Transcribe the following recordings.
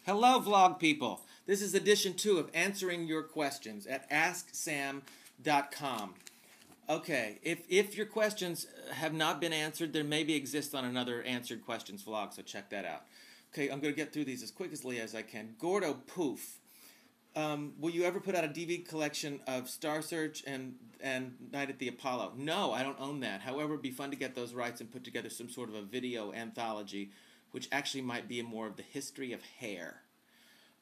Hello, vlog people. This is edition 2 of answering your questions at AskSam.com. Okay, if your questions have not been answered, there maybe exist on another answered questions vlog, so check that out. Okay, I'm going to get through these as quickly as I can. Gordo Poof. Will you ever put out a DVD collection of Star Search and Night at the Apollo? No, I don't own that. However, it'd be fun to get those rights and put together some sort of a video anthology, which actually might be more of the history of hair.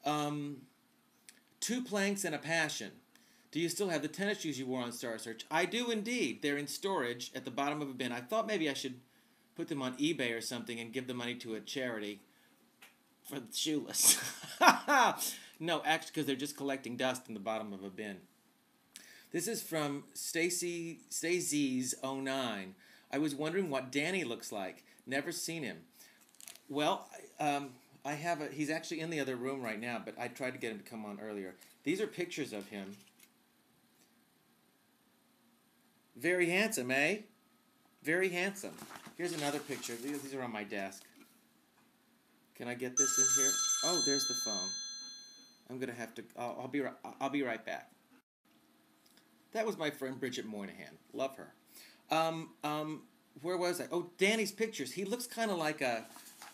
2 Planks and a Passion. Do you still have the tennis shoes you wore on Star Search? I do indeed. They're in storage at the bottom of a bin. I thought maybe I should put them on eBay or something and give the money to a charity for the shoeless. No, actually, because they're just collecting dust in the bottom of a bin. This is from Stacy's 09. I was wondering what Danny looks like. Never seen him. Well, I have he's actually in the other room right now, but I tried to get him to come on earlier. These are pictures of him. Very handsome, eh? Very handsome. Here's another picture. These are on my desk. Can I get this in here? Oh, there's the phone. I'm gonna have to. I'll be right back. That was my friend Bridget Moynihan. Love her. Where was I? Oh, Danny's pictures. He looks kind of like a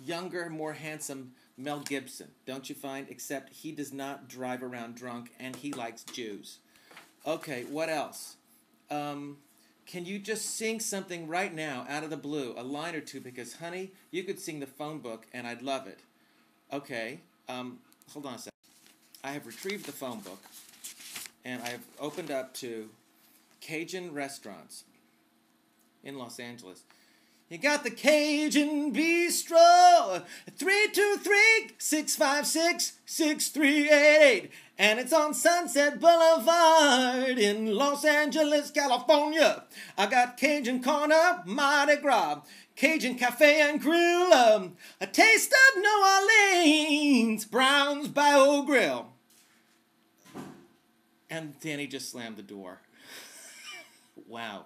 younger, more handsome Mel Gibson, don't you find? Except he does not drive around drunk, and he likes Jews. Okay, what else? Can you just sing something right now, out of the blue, a line or two, because, honey, you could sing the phone book, and I'd love it. Okay, hold on a second. I have retrieved the phone book, and I have opened up to Cajun restaurants in Los Angeles. You got the Cajun Bistro, 323-656-6388, and it's on Sunset Boulevard in Los Angeles, California. I got Cajun Corner, Mardi Gras, Cajun Cafe and Grill, a taste of New Orleans, Brown's Bio Grill. And Danny just slammed the door. Wow.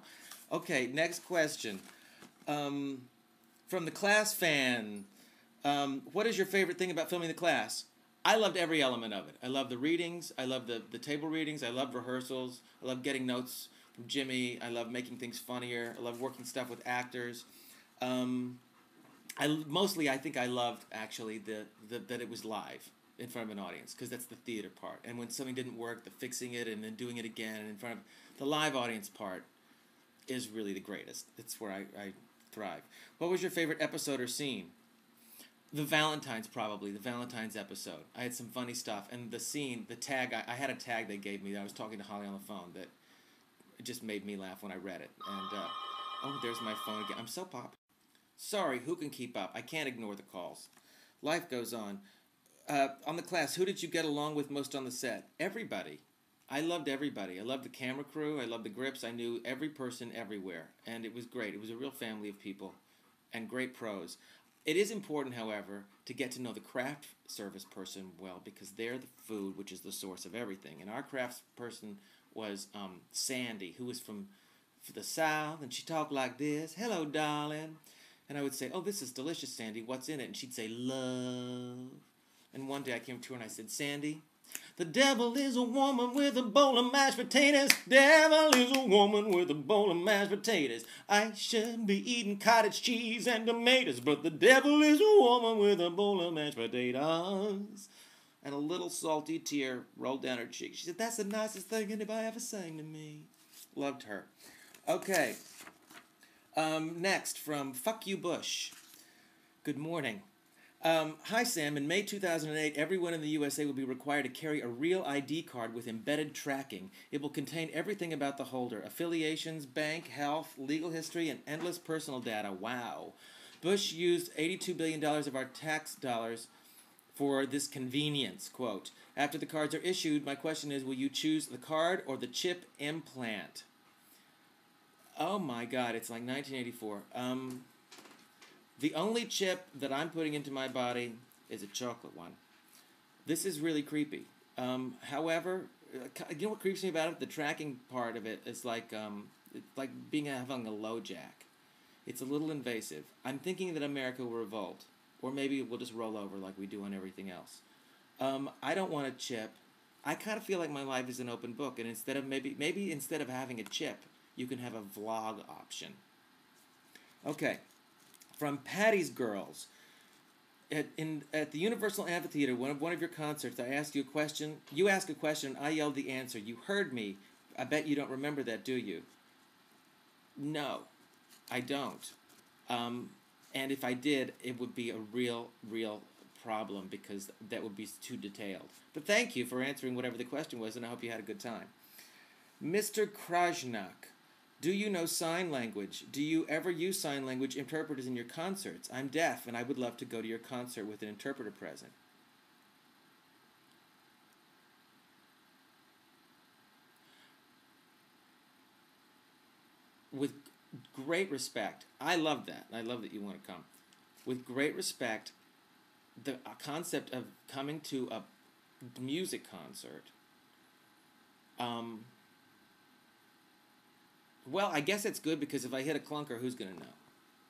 Okay, next question. From the Class fan, what is your favorite thing about filming the class? I loved every element of it. I loved the readings. I loved the table readings. I loved rehearsals. I loved getting notes from Jimmy. I loved making things funnier. I loved working stuff with actors. I think I loved, actually, that it was live in front of an audience, because that's the theater part. And when something didn't work, the fixing it and then doing it again and in front of the live audience part is really the greatest. That's where I thrive. What was your favorite episode or scene? The Valentine's, probably. The Valentine's episode. I had some funny stuff. And the scene, the tag, I had a tag they gave me that I was talking to Holly on the phone that it just made me laugh when I read it. And, oh, there's my phone again. I'm so popular. Sorry, who can keep up? I can't ignore the calls. Life goes on. On the class, who did you get along with most on the set? Everybody. I loved everybody. I loved the camera crew. I loved the grips. I knew every person everywhere. And it was great. It was a real family of people and great pros. It is important, however, to get to know the craft service person well, because they're the food, which is the source of everything. And our craft person was Sandy, who was from the South, and she talked like this. Hello, darling. And I would say, oh, this is delicious, Sandy. What's in it? And she'd say, love. And one day I came to her and I said, Sandy, the devil is a woman with a bowl of mashed potatoes. Devil is a woman with a bowl of mashed potatoes. I should be eating cottage cheese and tomatoes, but the devil is a woman with a bowl of mashed potatoes. And a little salty tear rolled down her cheek. She said, that's the nicest thing anybody ever sang to me. Loved her. Okay. Next, from Fuck You Bush. Good morning. Hi, Sam. In May 2008, everyone in the USA will be required to carry a real ID card with embedded tracking. It will contain everything about the holder: affiliations, bank, health, legal history, and endless personal data. Wow. Bush used $82 billion of our tax dollars for this convenience. Quote, after the cards are issued, my question is, will you choose the card or the chip implant? Oh, my God. It's like 1984. The only chip that I'm putting into my body is a chocolate one. This is really creepy. However, you know what creeps me about it? The tracking part of it is like having a low jack. It's a little invasive. I'm thinking that America will revolt. Or maybe we'll just roll over like we do on everything else. I don't want a chip. I kind of feel like my life is an open book, and instead of maybe instead of having a chip, you can have a vlog option. Okay, from Patty's Girls. At the Universal Amphitheater, one of your concerts, I asked you a question. You asked a question, I yelled the answer. You heard me. I bet you don't remember that, do you? No, I don't. And if I did, it would be a real problem because that would be too detailed. But thank you for answering whatever the question was, and I hope you had a good time. Mr. Krajnak, do you know sign language? Do you ever use sign language interpreters in your concerts? I'm deaf, and I would love to go to your concert with an interpreter present. With great respect, I love that. I love that you want to come. With great respect, the concept of coming to a music concert, well, I guess it's good because if I hit a clunker, who's going to know?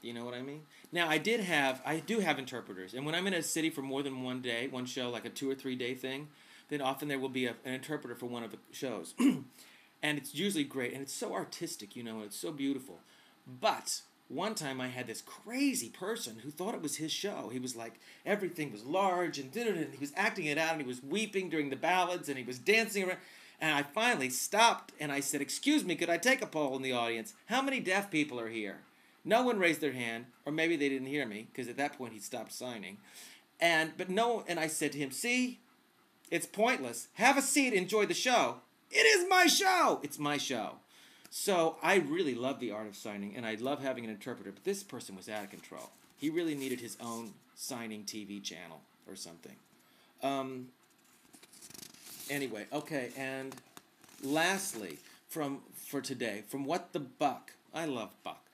You know what I mean? Now, I do have interpreters, and when I'm in a city for more than one day, one show, like a 2 or 3 day thing, then often there will be an interpreter for one of the shows. And it's usually great, and it's so artistic, you know, and it's so beautiful. But one time I had this crazy person who thought it was his show. He was like, everything was large, and he was acting it out, and he was weeping during the ballads, and he was dancing around. And I finally stopped, and I said, excuse me, could I take a poll in the audience? How many deaf people are here? No one raised their hand, or maybe they didn't hear me, because at that point he stopped signing. And I said to him, see, it's pointless. Have a seat, enjoy the show. It is my show! It's my show. So I really love the art of signing, and I love having an interpreter, but this person was out of control. He really needed his own signing TV channel or something. Anyway, okay, and lastly, for today, from What the Buck. I love Buck.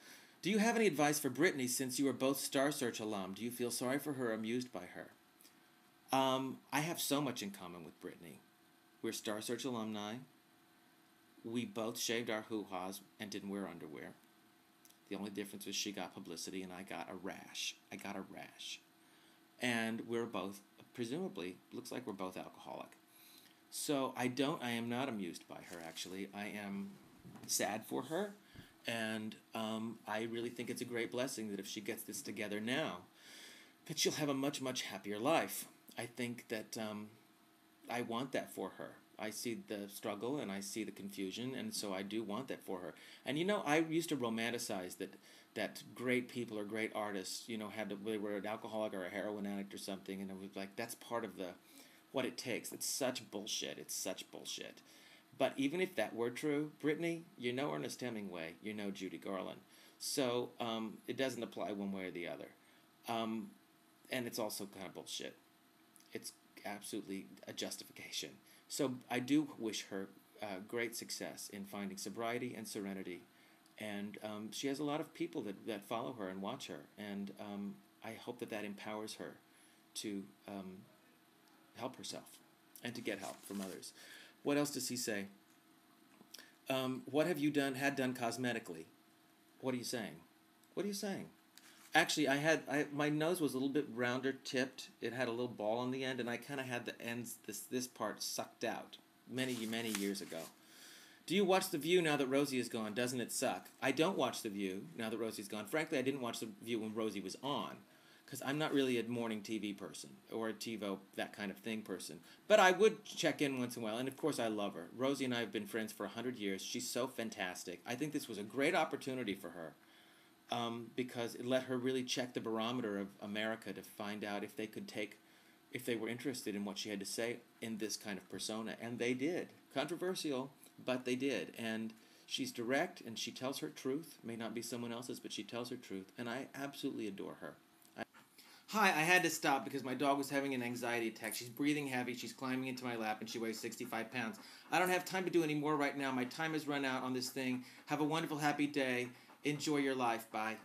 Do you have any advice for Britney since you are both Star Search alum? Do you feel sorry for her or amused by her? I have so much in common with Britney. We're Star Search alumni. We both shaved our hoo-haas and didn't wear underwear. The only difference was she got publicity and I got a rash. And we're both, presumably, looks like we're both alcoholic. So I am not amused by her, actually. I am sad for her, and I really think it's a great blessing that if she gets this together now, that she'll have a much, much happier life. I think that I want that for her. I see the struggle and I see the confusion, and so I do want that for her. And you know, I used to romanticize that great people or great artists, you know, they were an alcoholic or a heroin addict or something, and it was like that's part of what it takes. It's such bullshit. But even if that were true, Britney, you're no Ernest Hemingway, you're no Judy Garland. So it doesn't apply one way or the other. And it's also kind of bullshit. It's absolutely a justification. So I do wish her great success in finding sobriety and serenity. And she has a lot of people that follow her and watch her. And I hope that empowers her to help herself and to get help from others. What else does he say? What have you done cosmetically? What are you saying? Actually, my nose was a little bit rounder tipped. It had a little ball on the end, and I kind of had the ends, this part sucked out many years ago. Do you watch The View now that Rosie is gone? Doesn't it suck? I don't watch The View now that Rosie's gone. Frankly, I didn't watch The View when Rosie was on, because I'm not really a morning TV person or a TiVo, that kind of thing person. But I would check in once in a while, and of course I love her. Rosie and I have been friends for 100 years. She's so fantastic. I think this was a great opportunity for her. Because it let her really check the barometer of America to find out if they were interested in what she had to say in this kind of persona. And they did. Controversial, but they did. And she's direct, and she tells her truth. May not be someone else's, but she tells her truth. And I absolutely adore her. Hi, I had to stop because my dog was having an anxiety attack. She's breathing heavy, she's climbing into my lap, and she weighs 65 pounds. I don't have time to do any more right now. My time has run out on this thing. Have a wonderful, happy day. Enjoy your life. Bye.